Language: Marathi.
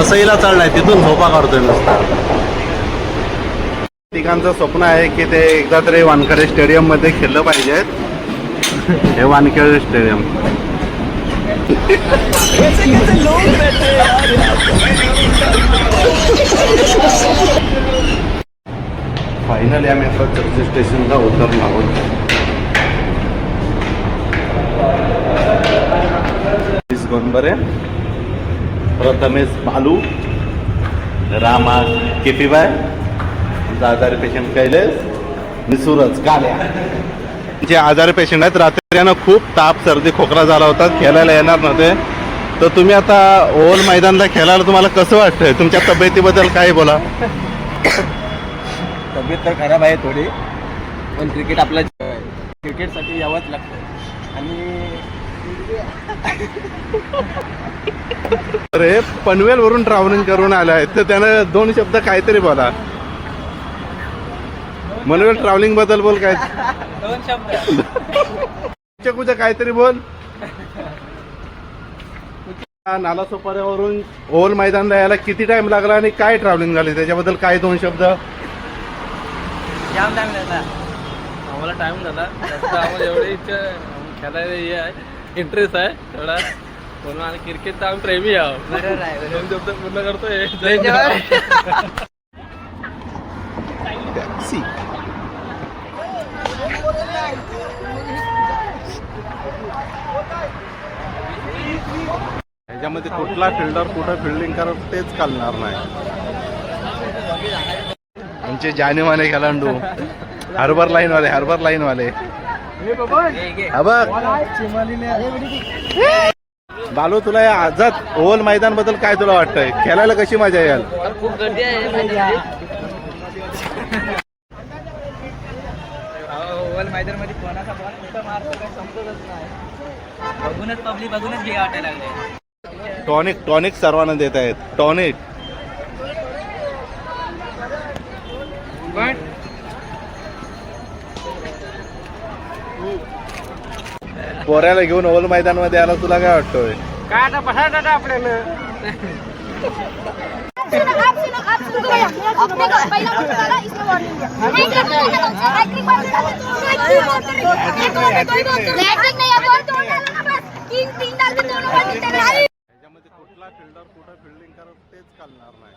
वसईला चढलाय, तिथून झोपा काढतोय नुसता. तिघांचं स्वप्न आहे की ते एकदा तरी वानखेडे स्टेडियम मध्ये खेळलं पाहिजे. हे वानखेडे स्टेडियम. फायनल आम्ही आता चर्च स्टेशनला उतरलो आहोत. गोंबरे, प्रथमेश बालू, रामा केपीबाय, आजारी पेशंट कैलेस आणि सूरज काल्या. जे आजारी पेशंट आहेत, रात्री यांना खूप ताप सर्दी खोकला झाला होता, खेळायला येणार नव्हते. तर तुम्ही आता ओव्हल मैदानला खेळायला तुम्हाला कसं वाटतंय? तुमच्या तब्येतीबद्दल काय बोला. तब्येत तर खराब आहे थोडी, पण क्रिकेट आपल्या क्रिकेटसाठी यावंच लागतं. आणि अरे पनवेल वरून ट्रॅव्हलिंग करून आला आहे, तर त्यानं 2 शब्द काहीतरी बोला. पनवेल ट्रॅव्हलिंग बद्दल बोल. काय 2 शब्द कुछ काहीतरी बोल. नालासोपाऱ्यावरून ओव्हल मैदानला यायला किती टाइम लागला आणि काय ट्रॅव्हलिंग झाली त्याच्याबद्दल काय 2 शब्द. जाम टाइम झाला आम्हाला, टाइम झाला आम्हाला. एवढी इच्छा खेळायला हे आहे, इंटरेस्ट आहे थोडा म्हणून. आणि क्रिकेटचा आम्ही प्रेमी आहोत. 2 शब्द पूर्ण करतोय. ह्याच्यामध्ये कुठला फिल्डर कुठं फिल्डिंग करत तेच कळणार नाही. आमचे जानेमाने खेळाडू हार्बर लाईन वाले. बालू, तुला या आझाद ओव्हल मैदान बद्दल काय तुला वाटतंय? खेळायला कशी मजा येईल? खूप गर्दी आहे ओव्हल मैदान मध्ये. कोणाचा बॉल कुठं मारतो काही समजतच नाही. बघूनच पब्लिक बघूनच घे वाटायला लागले. टॉनिक सर्वांना देत आहेत. टॉनिक पोऱ्याला घेऊन ओव्हल मैदान मध्ये आला, तुला काय वाटतोय? काय आता बसा आपल्याला. कुठला फिल्डर कुठं फिल्डिंग करत तेच कळणार नाही.